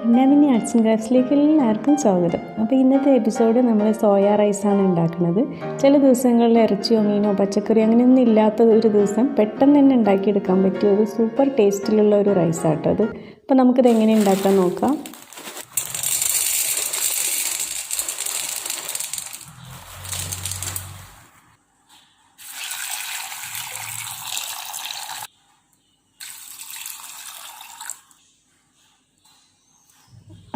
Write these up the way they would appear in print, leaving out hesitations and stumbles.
ഇന്നതിന് arts and ക്രാഫ്റ്റ്സിലേക്ക് എല്ലാവർക്കും സ്വാഗതം. അപ്പോൾ ഇന്നത്തെ എപ്പിസോഡ് നമ്മൾ സോയ റൈസാണ് ഉണ്ടാക്കുന്നത്. ചില ദിവസങ്ങളിൽ ഇറച്ചിയോ മീനോ പച്ചക്കറി അങ്ങനെയൊന്നും ഇല്ലാത്ത ഒരു ദിവസം പെട്ടെന്ന് തന്നെ ഉണ്ടാക്കിയെടുക്കാൻ പറ്റിയ ഒരു സൂപ്പർ ടേസ്റ്റിലുള്ള ഒരു റൈസാട്ടോ അത്. അപ്പോൾ നമുക്കിത് എങ്ങനെ ഉണ്ടാക്കാൻ നോക്കാം.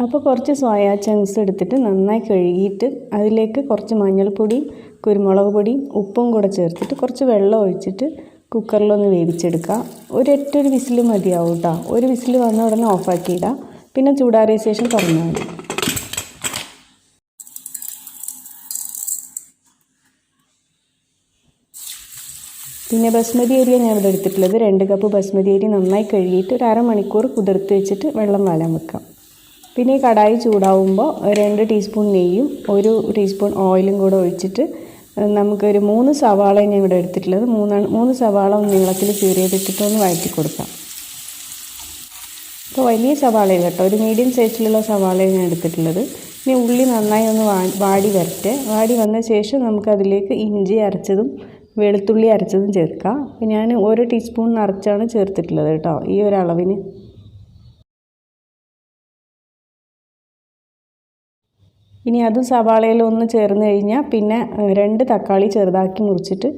അപ്പോൾ കുറച്ച് സോയ ചങ്ക്സ് എടുത്തിട്ട് നന്നായി കഴുകിയിട്ട് അതിലേക്ക് കുറച്ച് മഞ്ഞൾപ്പൊടിയും കുരുമുളക് പൊടിയും ഉപ്പും കൂടെ ചേർത്തിട്ട് കുറച്ച് വെള്ളം ഒഴിച്ചിട്ട് കുക്കറിലൊന്ന് വേവിച്ചെടുക്കുക. ഒരൊറ്റൊരു വിസിൽ മതിയാവും കേട്ടോ. ഒരു വിസിൽ വന്ന ഉടനെ ഓഫാക്കിയിടുക. പിന്നെ ചൂടാറിയ ശേഷം തുറന്നാൽ മതി. പിന്നെ ബസ്മതി അരിയാണ് ഞാൻ ഇവിടെ എടുത്തിട്ടുള്ളത്. 2 കപ്പ് ബസ്മതി അരി നന്നായി കഴുകിയിട്ട് ഒരു അരമണിക്കൂർ കുതിർത്ത് വെച്ചിട്ട് വെള്ളം വാലാൻ വെക്കാം. പിന്നെ ഈ കടായി ചൂടാവുമ്പോൾ 2 ടീസ്പൂൺ നെയ്യും 1 ടീസ്പൂൺ ഓയിലും കൂടെ ഒഴിച്ചിട്ട് നമുക്കൊരു 3 സവാളയാണ് ഞാൻ ഇവിടെ എടുത്തിട്ടുള്ളത്. 3 സവാള നീളത്തിൽ ചീറിയതിട്ടിട്ട് ഒന്ന് വഴറ്റി കൊടുക്കാം. അപ്പോൾ വലിയ സവാളയാണ് കേട്ടോ, ഒരു മീഡിയം സൈസിലുള്ള സവാളയാണ് ഞാൻ എടുത്തിട്ടുള്ളത്. ഇനി ഉള്ളി നന്നായി ഒന്ന് വാടി വരട്ടെ. വാടി വന്ന ശേഷം നമുക്കതിലേക്ക് ഇഞ്ചി അരച്ചതും വെളുത്തുള്ളി അരച്ചതും ചേർക്കാം. അപ്പോൾ ഞാൻ 1 ടീസ്പൂൺ നിറച്ചാണ് ചേർത്തിട്ടുള്ളത് കേട്ടോ, ഈ ഒരു അളവിന്. ഇനി അതും സവാളയിലൊന്ന് ചേർന്ന് കഴിഞ്ഞാൽ പിന്നെ 2 തക്കാളി ചെറുതാക്കി മുറിച്ചിട്ട്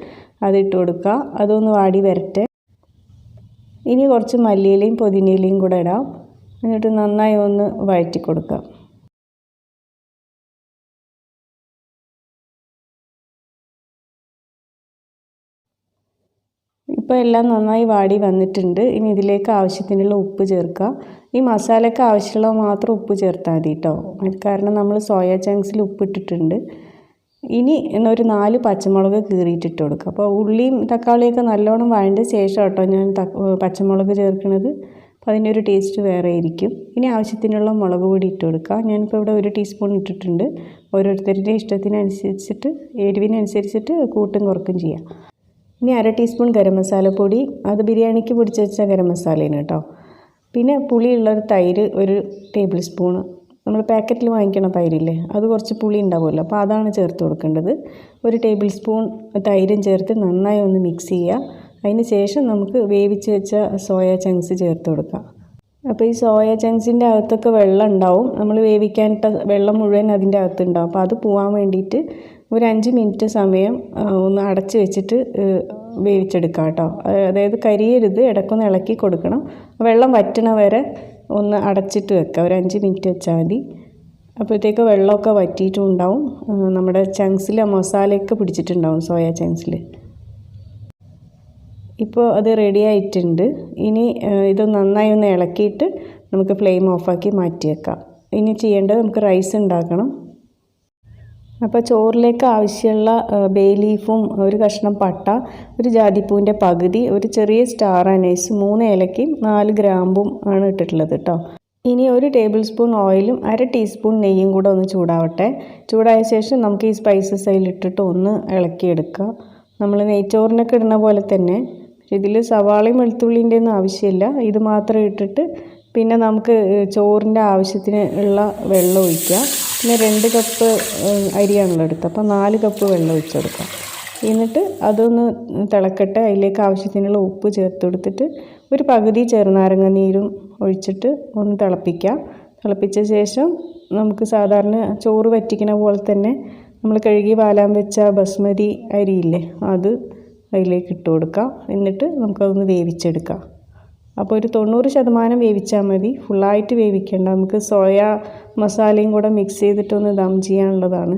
അതിട്ട് കൊടുക്കുക. അതൊന്ന് വാടി വരട്ടെ. ഇനി കുറച്ച് മല്ലിയിലയും പുതിനയിലയും കൂടെ ഇടാം. എന്നിട്ട് നന്നായി ഒന്ന് വഴറ്റി കൊടുക്കുക. ഇപ്പോൾ എല്ലാം നന്നായി വാടി വന്നിട്ടുണ്ട്. ഇനി ഇതിലേക്ക് ആവശ്യത്തിനുള്ള ഉപ്പ് ചേർക്കുക. ഈ മസാലയ്ക്ക് ആവശ്യമുള്ള മാത്രം ഉപ്പ് ചേർത്താൽ മതി കേട്ടോ, കാരണം നമ്മൾ സോയ ചങ്ക്സിൽ ഉപ്പിട്ടിട്ടുണ്ട്. ഇനി ഒരു 4 പച്ചമുളക് കീറിയിട്ടിട്ട് കൊടുക്കുക. അപ്പോൾ ഉള്ളിയും തക്കാളിയൊക്കെ നല്ലോണം വഴണ്ട ശേഷം കേട്ടോ ഞാൻ പച്ചമുളക് ചേർക്കുന്നത്. അപ്പോൾ അതിൻ്റെ ഒരു ടേസ്റ്റ് വേറെ ആയിരിക്കും. ഇനി ആവശ്യത്തിനുള്ള മുളക് പൊടി ഇട്ട് കൊടുക്കുക. ഞാനിപ്പോൾ ഇവിടെ 1 ടീസ്പൂൺ ഇട്ടിട്ടുണ്ട്. ഓരോരുത്തരുടെ ഇഷ്ടത്തിനനുസരിച്ചിട്ട് എരിവിനനുസരിച്ചിട്ട് കൂട്ടും കുറക്കും ചെയ്യാം. ഇനി 1/2 ടീസ്പൂൺ ഗരം മസാലപ്പൊടി, അത് ബിരിയാണിക്ക് പൊടിച്ച് വെച്ച ഗരം മസാലയാണ് കേട്ടോ. പിന്നെ പുളിയുള്ളൊരു തൈര് 1 ടേബിൾ സ്പൂണ്, നമ്മൾ പാക്കറ്റിൽ വാങ്ങിക്കണ തൈരില്ലേ അത് കുറച്ച് പുളി ഉണ്ടാവുമല്ലോ, അപ്പോൾ അതാണ് ചേർത്ത് കൊടുക്കേണ്ടത്. 1 ടേബിൾ സ്പൂൺ തൈരും ചേർത്ത് നന്നായി ഒന്ന് മിക്സ് ചെയ്യുക. അതിന് ശേഷം നമുക്ക് വേവിച്ച് വെച്ച സോയ ചങ്ക്സ് ചേർത്ത് കൊടുക്കാം. അപ്പോൾ ഈ സോയ ചങ്ക്സിൻ്റെ അകത്തൊക്കെ വെള്ളം ഉണ്ടാവും, നമ്മൾ വേവിക്കാനിട്ട വെള്ളം മുഴുവൻ അതിൻ്റെ അകത്തുണ്ടാവും. അപ്പോൾ അത് പോകാൻ വേണ്ടിയിട്ട് ഒരു 5 മിനിറ്റ് സമയം ഒന്ന് അടച്ച് വെച്ചിട്ട് വേവിച്ചെടുക്കാം കേട്ടോ. അതായത് കരിയരുത്, ഇടയ്ക്കൊന്ന് ഇളക്കി കൊടുക്കണം. വെള്ളം വറ്റണ വരെ ഒന്ന് അടച്ചിട്ട് വെക്കുക. ഒരു 5 മിനിറ്റ് വെച്ചാൽ മതി. അപ്പോഴത്തേക്ക് വെള്ളമൊക്കെ വറ്റിയിട്ടും ഉണ്ടാവും, നമ്മുടെ ചങ്ക്സിൽ മസാലയൊക്കെ പിടിച്ചിട്ടുണ്ടാവും സോയ ചങ്ക്സിൽ. ഇപ്പോൾ അത് റെഡി ആയിട്ടുണ്ട്. ഇനി ഇത് നന്നായി ഒന്ന് ഇളക്കിയിട്ട് നമുക്ക് ഫ്ലെയിം ഓഫാക്കി മാറ്റി വെക്കാം. ഇനി ചെയ്യേണ്ടത് നമുക്ക് റൈസ് ഉണ്ടാക്കണം. അപ്പോൾ ചോറിലേക്ക് ആവശ്യമുള്ള ബേ ലീഫും 1 കഷ്ണം പട്ട, 1 ജാതിപ്പൂവിൻ്റെ പകുതി, 1 ചെറിയ സ്റ്റാർ അനൈസ്, 3 ഏലക്കയും 4 ഗ്രാമ്പും ആണ് ഇട്ടിട്ടുള്ളത് കേട്ടോ. ഇനി 1 ടേബിൾ സ്പൂൺ ഓയിലും 1/2 ടീസ്പൂൺ നെയ്യും കൂടെ ഒന്ന് ചൂടാവട്ടെ. ചൂടായ ശേഷം നമുക്ക് ഈ സ്പൈസസ് അതിലിട്ടിട്ട് ഒന്ന് ഇളക്കിയെടുക്കാം. നമ്മൾ നെയ്ച്ചോറിനൊക്കെ ഇടുന്ന പോലെ തന്നെ. ഇതിൽ സവാളയും വെളുത്തുള്ളിൻ്റെ ഒന്നും ആവശ്യമില്ല, ഇത് മാത്രം ഇട്ടിട്ട് പിന്നെ നമുക്ക് ചോറിൻ്റെ ആവശ്യത്തിന് ഉള്ള വെള്ളം ഒഴിക്കുക. പിന്നെ 2 കപ്പ് അരിയാണല്ലോ എടുത്തത്, അപ്പോൾ 4 കപ്പ് വെള്ളം ഒഴിച്ചെടുക്കാം. എന്നിട്ട് അതൊന്ന് തിളക്കട്ടെ. അതിലേക്ക് ആവശ്യത്തിനുള്ള ഉപ്പ് ചേർത്ത് കൊടുത്തിട്ട് ഒരു പകുതി ചെറുനാരങ്ങ നീരും ഒഴിച്ചിട്ട് ഒന്ന് തിളപ്പിക്കുക. തിളപ്പിച്ച ശേഷം നമുക്ക് സാധാരണ ചോറ് വറ്റിക്കുന്ന പോലെ തന്നെ നമ്മൾ കഴുകി വാലാൻ വെച്ച ബസ്മതി അരിയില്ലേ അത് അതിലേക്ക് ഇട്ട് കൊടുക്കുക. എന്നിട്ട് നമുക്കതൊന്ന് വേവിച്ചെടുക്കാം. അപ്പോൾ ഒരു 90% വേവിച്ചാൽ മതി, ഫുള്ളായിട്ട് വേവിക്കേണ്ട. നമുക്ക് സോയ മസാലയും കൂടെ മിക്സ് ചെയ്തിട്ടൊന്ന് ദം ചെയ്യാനുള്ളതാണ്.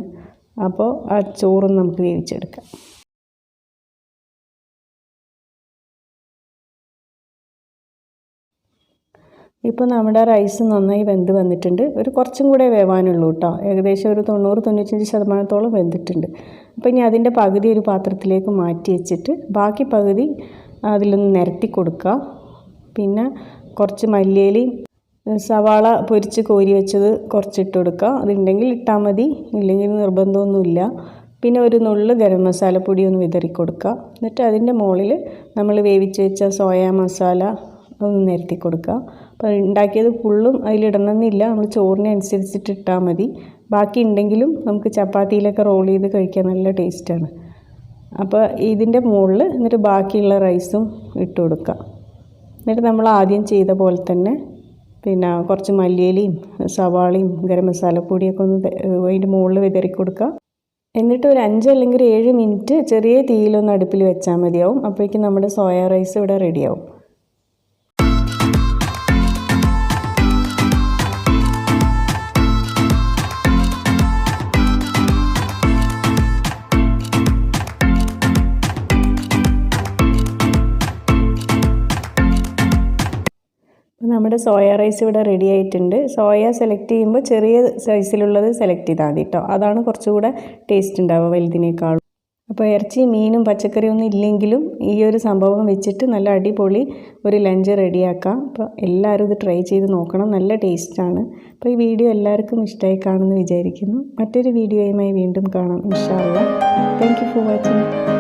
അപ്പോൾ ആ ചോറും നമുക്ക് വേവിച്ചെടുക്കാം. ഇപ്പോൾ നമ്മുടെ റൈസ് നന്നായി വെന്ത് വന്നിട്ടുണ്ട്. കുറച്ചും കൂടെ വേവാനുള്ളൂ കേട്ടോ. ഏകദേശം ഒരു 90-95% വെന്തിട്ടുണ്ട്. അപ്പോൾ ഇനി അതിൻ്റെ പകുതി ഒരു പാത്രത്തിലേക്ക് മാറ്റി വെച്ചിട്ട് ബാക്കി പകുതി അതിലൊന്ന് നിരത്തി കൊടുക്കുക. പിന്നെ കുറച്ച് മല്ലിയിലയും സവാള പൊരിച്ച് കോരി വെച്ചത് കുറച്ചിട്ട് കൊടുക്കുക. അതുണ്ടെങ്കിൽ ഇട്ടാൽ മതി, ഇല്ലെങ്കിൽ നിർബന്ധമൊന്നുമില്ല. പിന്നെ ഒരു നുള്ള് ഗരം മസാലപ്പൊടി ഒന്ന് വിതറി കൊടുക്കുക. എന്നിട്ട് അതിൻ്റെ മുകളിൽ നമ്മൾ വേവിച്ച് വെച്ച സോയ മസാല ഒന്ന് നിരത്തി കൊടുക്കുക. അപ്പോൾ ഉണ്ടാക്കിയത് ഫുള്ളും അതിലിടണമെന്നില്ല, നമ്മൾ ചോറിനനുസരിച്ചിട്ട് ഇട്ടാൽ മതി. ബാക്കി ഉണ്ടെങ്കിലും നമുക്ക് ചപ്പാത്തിയിലൊക്കെ റോൾ ചെയ്ത് കഴിക്കാൻ നല്ല ടേസ്റ്റാണ്. അപ്പോൾ ഇതിൻ്റെ മുകളിൽ എന്നിട്ട് ബാക്കിയുള്ള റൈസും ഇട്ട് കൊടുക്കുക. എന്നിട്ട് നമ്മൾ ആദ്യം ചെയ്ത പോലെ തന്നെ പിന്നെ കുറച്ച് മല്ലിയിലയും സവാളയും ഗരം മസാലപ്പൊടിയൊക്കെ ഒന്ന് അതിൻ്റെ മുകളിൽ വിതറി കൊടുക്കുക. എന്നിട്ട് ഒരു 5 അല്ലെങ്കിൽ 7 മിനിറ്റ് ചെറിയ തീയിലൊന്ന് അടുപ്പിൽ വെച്ചാൽ മതിയാവും. അപ്പോഴേക്കും നമ്മുടെ സോയ റൈസ് ഇവിടെ റെഡിയാവും. നമ്മുടെ സോയ റൈസ് ഇവിടെ റെഡി ആയിട്ടുണ്ട്. സോയ സെലക്ട് ചെയ്യുമ്പോൾ ചെറിയ സൈസിലുള്ളത് സെലക്ട് ചെയ്താൽ മതി കേട്ടോ. അതാണ് കുറച്ചുകൂടെ ടേസ്റ്റ് ഉണ്ടാവുക വലുതിനേക്കാളും. അപ്പോൾ ഇറച്ചി മീനും പച്ചക്കറിയൊന്നും ഇല്ലെങ്കിലും ഈ ഒരു സംഭവം വെച്ചിട്ട് നല്ല അടിപൊളി ഒരു ലഞ്ച് റെഡിയാക്കാം. അപ്പോൾ എല്ലാവരും ഇത് ട്രൈ ചെയ്ത് നോക്കണം, നല്ല ടേസ്റ്റാണ്. അപ്പോൾ ഈ വീഡിയോ എല്ലാവർക്കും ഇഷ്ടമായി കാണുമെന്ന് വിചാരിക്കുന്നു. മറ്റൊരു വീഡിയോയുമായി വീണ്ടും കാണാം ഇൻഷാ അല്ലാഹ്. Thank you for watching.